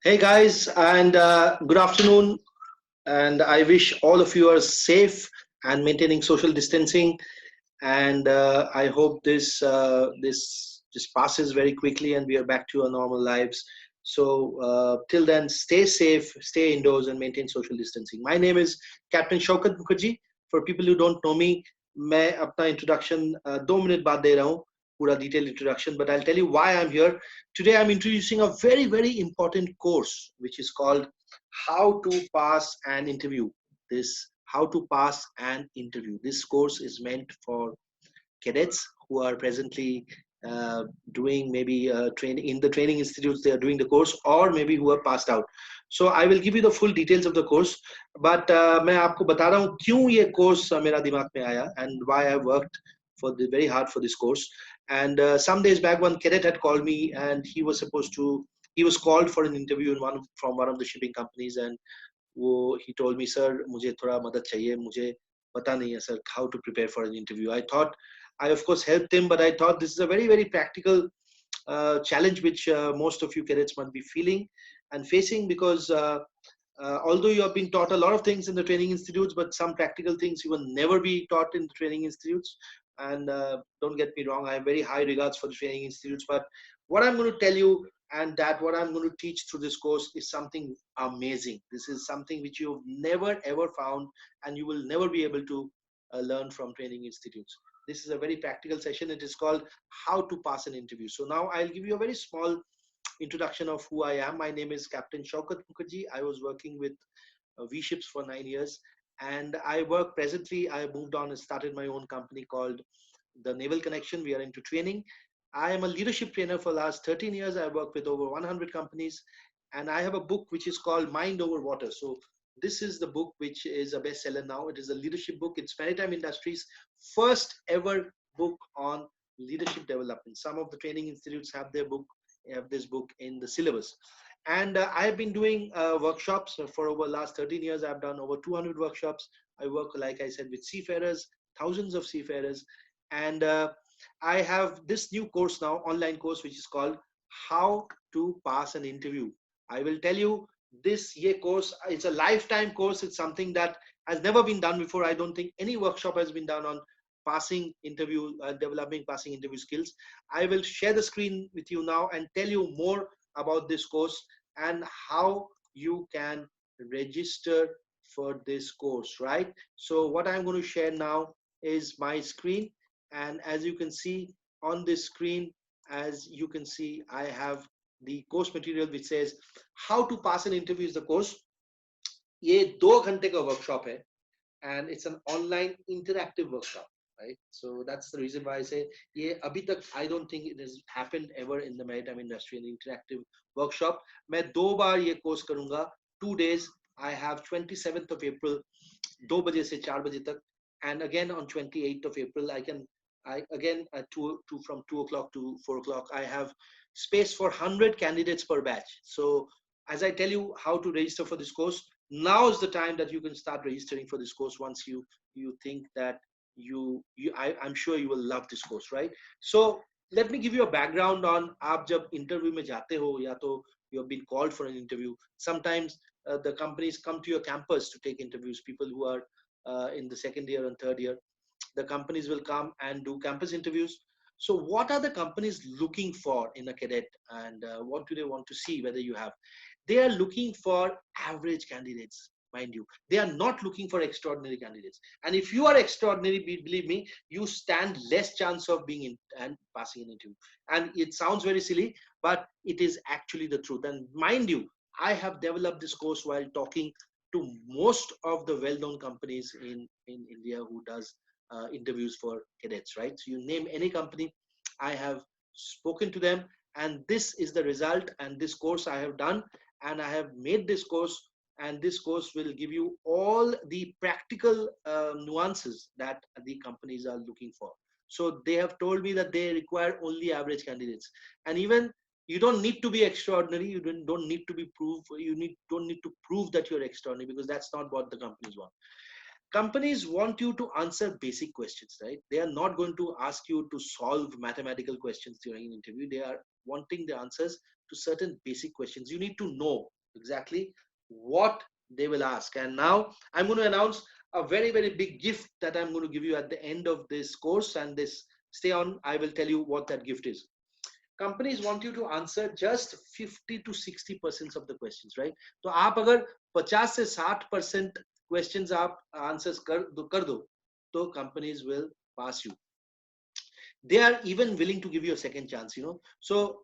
Hey guys, and good afternoon. And I wish all of you are safe and maintaining social distancing. And I hope this passes very quickly, and we are back to our normal lives. So till then, stay safe, stay indoors, and maintain social distancing. My name is Captain Shaukat Mukherjee. For people who don't know me, मैं अपना introduction 2 minute बाद दे रहा हूँ, पूरा detailed introduction. But I'll tell you why I'm here. Today, I'm introducing a very important course, which is called How to Pass an Interview. This How to Pass an Interview. This course is meant for cadets who are presently doing maybe training in the training institutes. They are doing the course, or maybe who have passed out. So I will give you the full details of the course, but मैं आपको बता रहा हूँ क्यों ये course मेरा दिमाग में आया, and why I worked very hard for this course. And some days back, one cadet had called me, and he was called for an interview in from one of the shipping companies. And he told me, sir, मुझे थोड़ा मदद चाहिए, मुझे पता नहीं है sir how to prepare for an interview. I of course helped him, but I thought this is a very practical challenge which most of you cadets might be feeling and facing, because although you have been taught a lot of things in the training institutes, but some practical things you will never be taught in the training institutes. And don't get me wrong, I have very high regards for the training institutes, but what I'm going to tell you, and that what I'm going to teach through this course, is something amazing. This is something which you've never ever found, and you will never be able to learn from training institutes. This is a very practical session. It is called How to Pass an Interview. So now I'll give you a very small introduction of who I am. My name is Captain Shaukat Mukherjee. I was working with V-Ships for 9 years, and I work presently. I moved on and started my own company called the Naval Connection. We are into training. I am a leadership trainer for the last 13 years. I work with over 100 companies, and I have a book which is called Mind Over Water. So this is the book which is a bestseller now. It is a leadership book. It's maritime industry's first ever book on leadership development. Some of the training institutes have this book in the syllabus. And I have been doing workshops for over the last 13 years. I've done over 200 workshops. I work, like I said, with seafarers, thousands of seafarers. And I have this new course now, online course, which is called How to Pass an Interview. I will tell you, this year course, it's a lifetime course. It's something that has never been done before. I don't think any workshop has been done on developing passing interview skills. I will share the screen with you now and tell you more about this course and how you can register for this course, right? So what I'm going to share now is my screen, and as you can see on this screen, I have the course material which says How to Pass an Interview is the course. ये 2 घंटे का workshop है, and it's an online interactive workshop, right? So that's the reason why I say ये अभी तक I don't think it has happened ever in the maritime industry, an interactive workshop. मैं 2 बार ये course करूँगा, 2 days. I have 27th of April 2 बजे से 4 बजे तक, and again on 28th of April I again at 2 from 2 o'clock to 4 o'clock. I have space for 100 candidates per batch. So as I tell you how to register for this course, now is the time that you can start registering for this course. Once you think that I'm sure you will love this course, right? So let me give you a background on आप जब interview में जाते हो, या तो you have been called for an interview. Sometimes the companies come to your campus to take interviews. People who are in the second year and third year, the companies will come and do campus interviews. So what are the companies looking for in a cadet, and what do they want to see whether you have? They are looking for average candidates, mind you. They are not looking for extraordinary candidates. And if you are extraordinary, believe me, you stand less chance of being in and passing an interview. And it sounds very silly, but it is actually the truth. And mind you, I have developed this course while talking to most of the well-known companies in India who does interviews for cadets, right? So you name any company, I have spoken to them, and this is the result. And this course I have done, and I have made this course, and this course will give you all the practical nuances that the companies are looking for. So they have told me that they require only average candidates, and even you don't need to be extraordinary. You don't need to be proved. Don't need to prove that you're extraordinary, because that's not what the companies want. Companies want you to answer basic questions, right? They are not going to ask you to solve mathematical questions during an interview. They are wanting the answers to certain basic questions. You need to know exactly what they will ask. And now I'm going to announce a very, very big gift that I'm going to give you at the end of this course. And this, stay on, I will tell you what that gift is. Companies want you to answer just 50 to 60% of the questions, right? तो आप अगर 50 से 60% questions आप answers कर दो, तो companies will pass you. They are even willing to give you a second chance, you know. So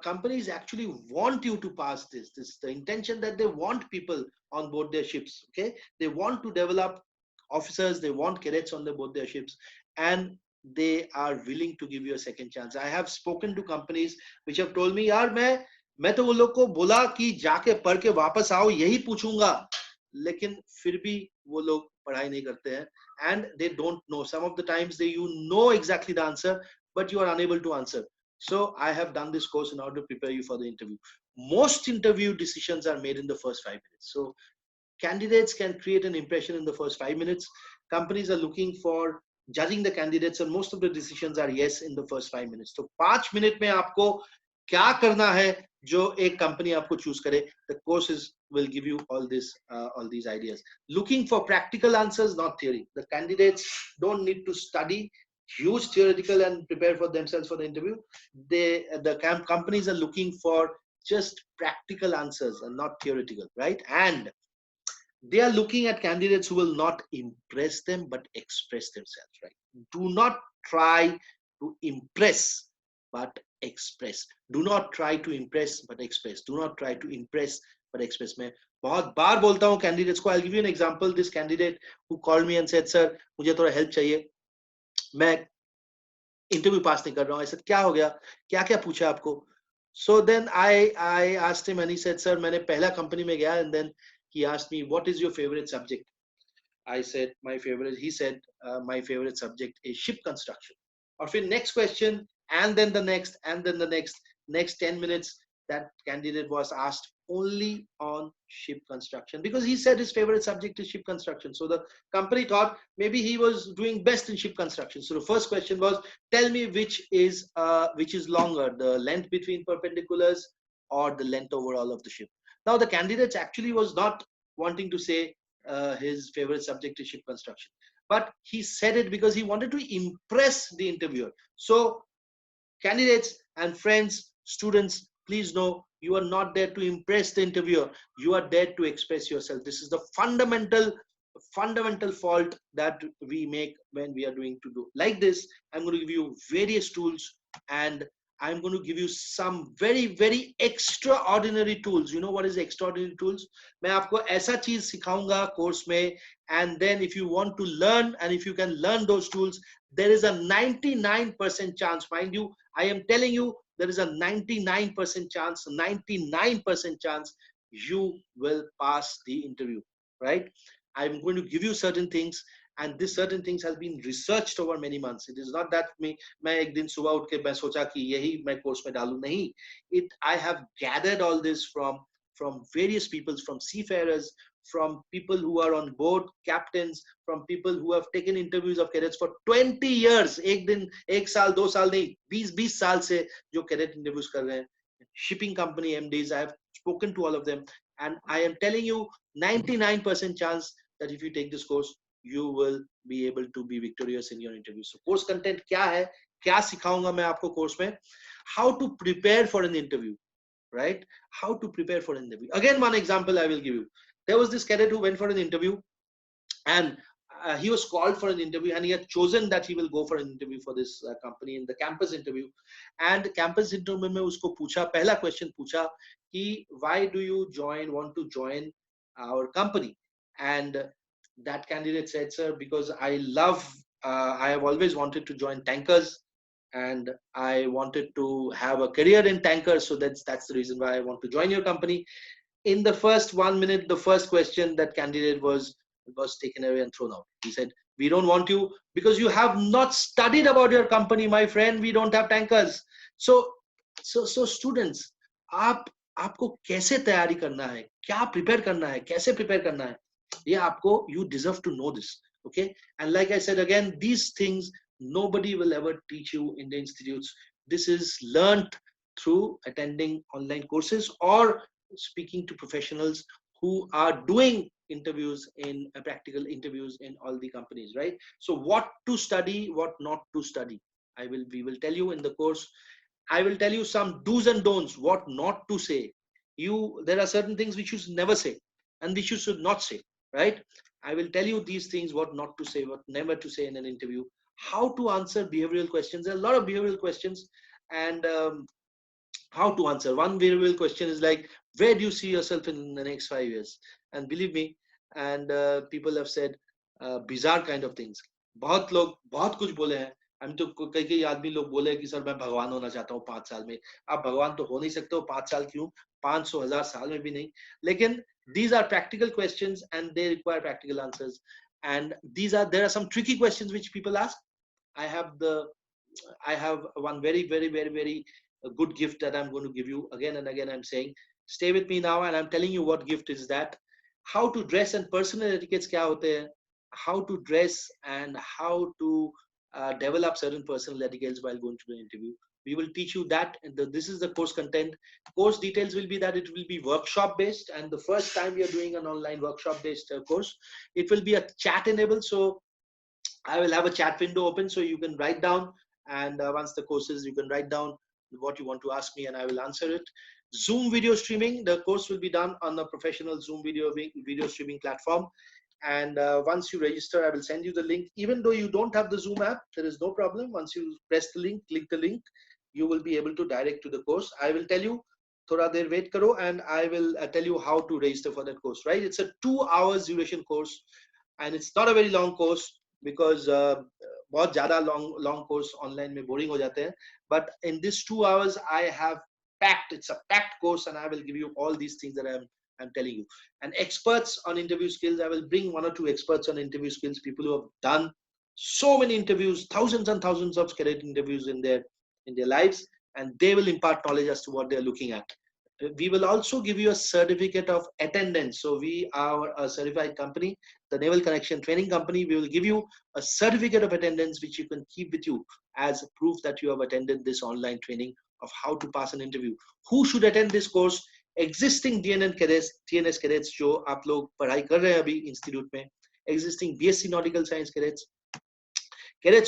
companies actually want you to pass this. This is the intention, that they want people on board their ships. Okay, they want to develop officers, they want cadets on board their ships, and they are willing to give you a second chance. I have spoken to companies which have told me, यार मैं तो वो लोग को बोला कि जाके पढ़ के वापस आओ, यही पूछूंगा, लेकिन फिर भी वो लोग पढ़ाई नहीं करते हैं, and they don't know. Some of the times you know exactly the answer, but you are unable to answer. So I have done this course in order to prepare you for the interview. Most interview decisions are made in the first 5 minutes. So candidates can create an impression in the first 5 minutes. Companies are looking for judging the candidates, and most of the decisions are yes in the first 5 minutes. So 5 minutes में आपको क्या करना है जो एक company आपको choose करे. The courses will give you all these ideas. Looking for practical answers, not theory. The candidates don't need to study huge theoretical and prepare for themselves for the interview. The companies are looking for just practical answers and not theoretical, right? And they are looking at candidates who will not impress them but express themselves, right? Do not try to impress but express. Do not try to impress but express. Do not try to impress but express. मैं बहुत बार बोलता हूँ candidates को. I'll give you an example. This candidate who called me and said, sir, मुझे थोड़ा help चाहिए, मैं interview पास नहीं कर रहा हूँ. I said, क्या हो गया, क्या क्या पूछा आपको? So then I asked him and he said, sir, मैंने पहला कंपनी में गया, and then he asked me, what is your favorite subject? I said, he said, my favorite subject is ship construction. Or फिर next question, and then the next, and then the next 10 minutes, that candidate was asked only on ship construction, because he said his favorite subject is ship construction. So the company thought maybe he was doing best in ship construction. So the first question was, tell me which is longer, the length between perpendiculars or the length overall of the ship. Now the candidate actually was not wanting to say his favorite subject is ship construction, but he said it because he wanted to impress the interviewer. So candidates and friends, students, please know, you are not there to impress the interviewer. You are there to express yourself. This is the fundamental fault that we make when we are doing to do like this. I'm going to give you various tools, and I'm going to give you some very, very extraordinary tools. You know what is extraordinary tools? मैं आपको ऐसा चीज सिखाऊंगा course में, and then if you want to learn and if you can learn those tools, there is a 99% chance, mind you, I am telling you, there is a 99% chance you will pass the interview, right? I'm going to give you certain things, and this certain things has been researched over many months. It is not that मैं एक दिन सुबह उठ के मैं सोचा कि यही मैं कोर्स में डालूं, नहीं. I have gathered all this from various people, from seafarers, from people who are on board, captains, from people who have taken interviews of cadets for 20 years. एक दिन, एक साल, 2 साल नहीं, 20 साल से जो cadet interviews कर रहे हैं. Shipping company MDs, I have spoken to all of them, and I am telling you, 99% chance that if you take this course, you will be able to be victorious in your interview. So course content क्या है, क्या सिखाऊंगा मैं आपको course में? How to prepare for an interview, right? How to prepare for an interview. Again, one example I will give you. There was this cadet who went for an interview, and he was called for an interview, and he had chosen that he will go for an interview for this company in the campus interview. And campus interview में उसको पूछा, पहला question पूछा कि why do you want to join our company? And that candidate said, sir, because I have always wanted to join tankers, and I wanted to have a career in tankers, so that's the reason why I want to join your company. In the first 1 minute, the first question, that candidate was taken away and thrown out. He said, we don't want you because you have not studied about your company, my friend. We don't have tankers. So students, आपको कैसे तैयारी करना है, क्या prepare करना है, कैसे prepare करना है, ये आपको, you deserve to know this, okay? And like I said again, these things nobody will ever teach you in the institutes. This is learnt through attending online courses or speaking to professionals who are doing interviews in practical interviews in all the companies, right? So what to study, what not to study, we will tell you in the course. I will tell you some do's and don'ts, what not to say. There are certain things which you should never say and which you should not say, right? I will tell you these things, what not to say, what never to say in an interview, how to answer behavioral questions. There are a lot of behavioral questions, and how to answer. One behavioral question is like, where do you see yourself in the next 5 years? And believe me, and people have said bizarre kind of things. बहुत लोग बहुत कुछ बोले हैं. हम तो कई कई आदमी लोग बोले कि सर मैं भगवान होना चाहता हूँ 5 साल में. आप भगवान तो हो नहीं सकते हो 5 साल, क्यों 500,000 साल में भी नहीं. लेकिन these are practical questions and they require practical answers, and there are some tricky questions which people ask. I have one very good gift that I'm going to give you again and again. I'm saying, stay with me now, and I'm telling you what gift is that. How to dress and personal etiquettes kya hote hain, how to dress and how to develop certain personal etiquettes while going to the interview. We will teach you that, and this is the course content. Course details will be that it will be workshop based, and the first time we are doing an online workshop based course. It will be a chat enabled, so I will have a chat window open so you can write down, and once the course is, you can write down what you want to ask me and I will answer it. Zoom video streaming, the course will be done on a professional Zoom video streaming platform. And once you register, I will send you the link. Even though you don't have the Zoom app, there is no problem. Once you press the link, click the link, you will be able to direct to the course. I will tell you, thoda der wait karo, and I will tell you how to register for that course, right? It's a 2 hours duration course, and it's not a very long course, because बहुत ज़्यादा long course online में boring हो जाते हैं. But in this 2 hours, I have it's a packed course, and I will give you all these things that I'm telling you. And experts on interview skills, I will bring 1 or 2 experts on interview skills, people who have done so many interviews, thousands and thousands of cadet interviews in their lives, and they will impart knowledge as to what they're looking at. We will also give you a certificate of attendance. So we are a certified company, the Naval Connection Training Company. We will give you a certificate of attendance which you can keep with you as proof that you have attended this online training of how to pass an interview. Who should attend this course? Existing TNS cadets जो आप लोग पढ़ाई कर रहे हैं अभी institute में, existing BSc Nautical Science cadets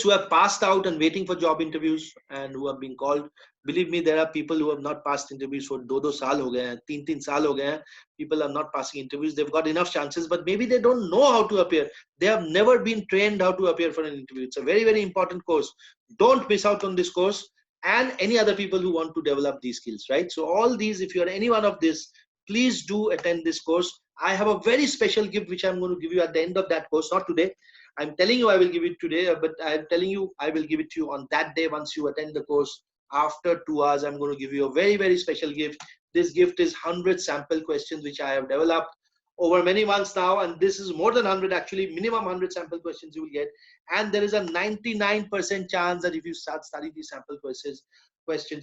who have passed out and waiting for job interviews and who have been called. Believe me, there are people who have not passed interviews for 2 साल हो गए हैं, 3 साल हो गए हैं. People are not passing interviews. They've got enough chances, but maybe they don't know how to appear. They have never been trained how to appear for an interview. It's a very important course. Don't miss out on this course, and any other people who want to develop these skills, right? So all these, if you are any one of this, please do attend this course. I have a very special gift which I'm going to give you at the end of that course, not today. I'm telling you I will give it today, but I'm telling you I will give it to you on that day once you attend the course. After 2 hours, I'm going to give you a very special gift. This gift is 100 sample questions which I have developed over many months now, and this is more than 100 actually, minimum 100 sample questions you will get. And there is a 99% chance that if you start studying these sample questions,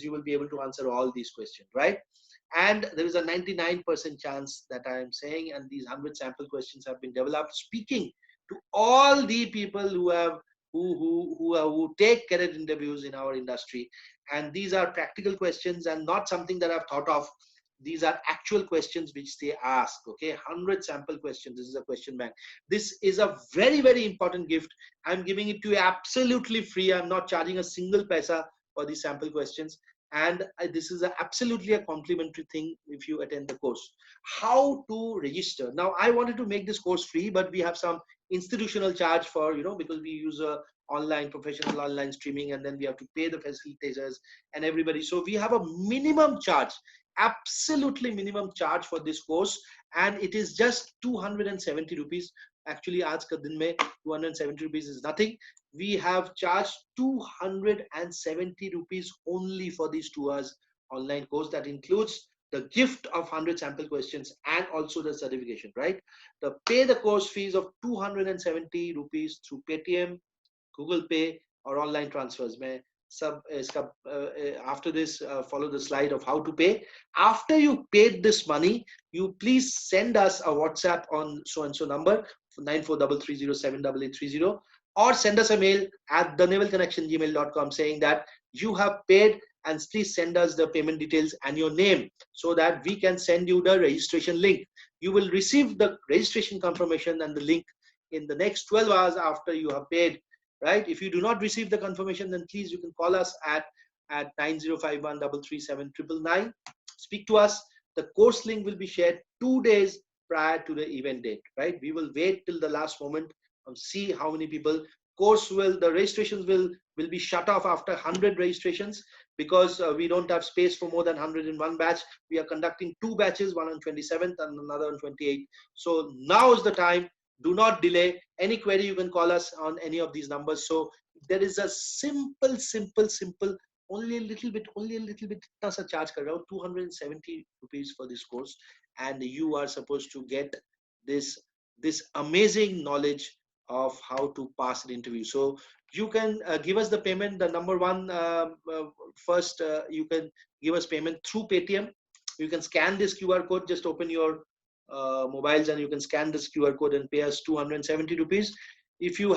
you will be able to answer all these questions, right? And there is a 99% chance that I am saying, and these 100 sample questions have been developed speaking to all the people who take cadet interviews in our industry. And these are practical questions and not something that I've thought of. These are actual questions which they ask. Okay, 100 sample questions. This is a question bank. This is a very important gift. I'm giving it to you absolutely free. I'm not charging a single paisa for these sample questions, and this is absolutely a complimentary thing if you attend the course. How to register? Now I wanted to make this course free, but we have some institutional charge for, because we use a professional online streaming, and then we have to pay the facilitators and everybody. So we have a minimum charge, absolutely minimum charge for this course, and it is just 270 rupees. Actually, aaj ka din mein 270 rupees is nothing. We have charged 270 rupees only for these 2 hours online course. That includes the gift of 100 sample questions and also the certification, right? Pay the course fees of 270 rupees through Paytm, Google Pay, or online transfers. After this, follow the slide of how to pay. After you paid this money, you please send us a WhatsApp on so and so number 9433078830, or send us a mail at thenavalconnection@gmail.com saying that you have paid and please send us the payment details and your name so that we can send you the registration link. You will receive the registration confirmation and the link in the next 12 hours after you have paid, right? If you do not receive the confirmation, then please you can call us at 9051337999. Speak to us. The course link will be shared 2 days prior to the event date, right? We will wait till the last moment and see how many people. The registrations will be shut off after 100 registrations, because we don't have space for more than 100 in one batch. We are conducting 2 batches, one on 27th and another on 28th. So now is the time. Do not delay. Any query, you can call us on any of these numbers. So there is a simple, only a little bit, itna sa charge kar raha hu, 270 rupees for this course, and you are supposed to get this amazing knowledge of how to pass an interview. So you can give us the payment. The number one, first, you can give us payment through Paytm. You can scan this QR code. Just open your mobiles and you can scan this QR code and pay us 270 rupees. If you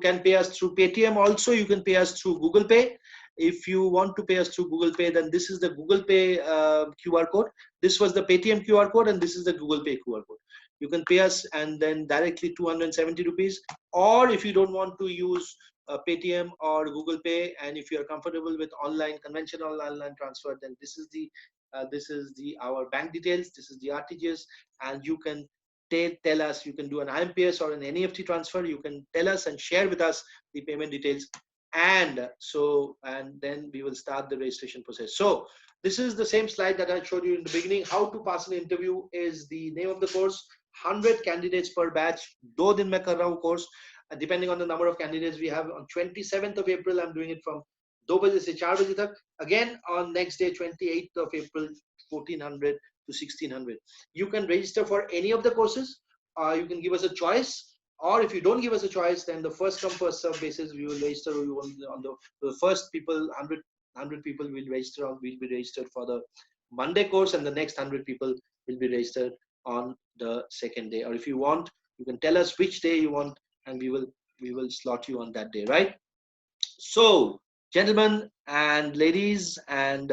can pay us through Paytm. Also, you can pay us through Google Pay. If you want to pay us through Google Pay, then this is the Google Pay QR code. This was the Paytm QR code, and this is the Google Pay QR code. You can pay us and then directly 270 rupees. Or if you don't want to use Paytm or Google Pay, and if you are comfortable with conventional online transfer, then this is our bank details. This is the RTGS, and you can tell us. You can do an IMPS or an NEFT transfer. You can tell us and share with us the payment details, and then we will start the registration process. So this is the same slide that I showed you in the beginning. How to pass an interview is the name of the course. 100 candidates per batch. 2 दिन में कर रहा हूँ course. Depending on the number of candidates we have, on 27th of April, I'm doing it from 2 बजे से 4 बजे तक. Again on next day, 28th of April, 1400 to 1600. You can register for any of the courses. You can give us a choice. Or if you don't give us a choice, then the first come first serve basis, we will register on the first people. 100 people will be registered for the Monday course, and the next 100 people will be registered on the second day. Or if you want, you can tell us which day you want, and we will slot you on that day, right? So gentlemen and ladies, and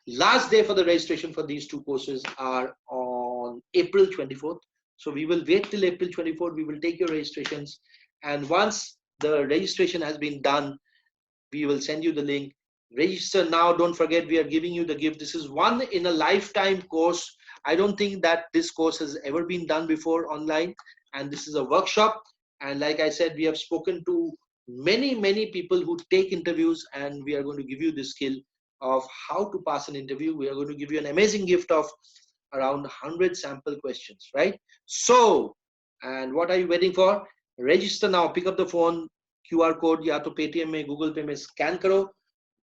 last day for the registration for these 2 courses are on April 24th. So we will wait till April 24th. We will take your registrations, and once the registration has been done, we will send you the link. Register now. Don't forget, we are giving you the gift. This is one in a lifetime course. I don't think that this course has ever been done before online, and this is a workshop. And like I said, we have spoken to many people who take interviews, and we are going to give you the skill of how to pass an interview. We are going to give you an amazing gift of around 100 sample questions, right? So, and what are you waiting for? Register now. Pick up the phone. QR code या तो Paytm में, Google Pay में scan करो.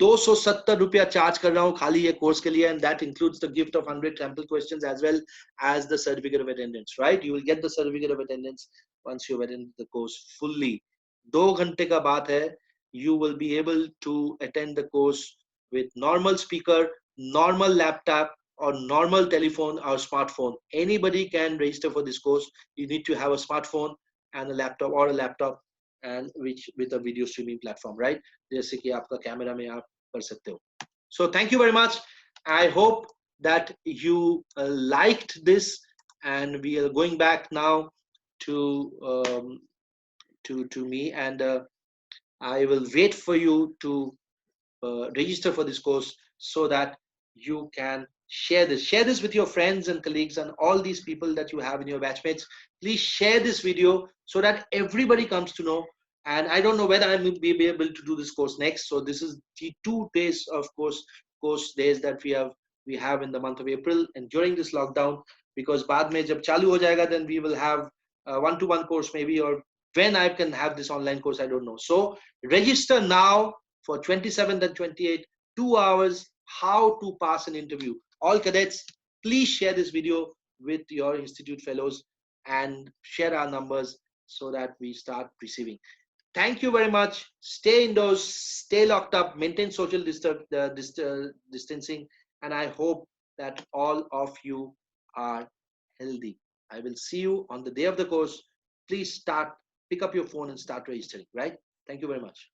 270 रुपया charge कर रहा हूँ खाली ये course के लिए, and that includes the gift of 100 sample questions as well as the certificate of attendance, right? You will get the certificate of attendance once you have attended the course fully. 2 घंटे का बात है. You will be able to attend the course with normal speaker, normal laptop, or normal telephone or smartphone. Anybody can register for this course. You need to have a smartphone and a laptop, and which with a video streaming platform, right? जैसे कि आपका camera में आप कर सकते हो. So thank you very much. I hope that you liked this, and we are going back now to me, and I will wait for you to register for this course so that you can share this with your friends and colleagues and all these people that you have in your batchmates. Please share this video so that everybody comes to know. And I don't know whether I will be able to do this course next. So this is the 2 days of course days that we have in the month of April and during this lockdown, because बाद में जब चालू हो जाएगा, then we will have a 1-to-1 course maybe, or when I can have this online course, I don't know. So register now for 27th and 28th, 2 hours, how to pass an interview. All cadets, please share this video with your institute fellows and share our numbers so that we start receiving. Thank you very much. Stay indoors, stay locked up, maintain social distancing, and I hope that all of you are healthy. I will see you on the day of the course. Please pick up your phone and start registering, right? Thank you very much.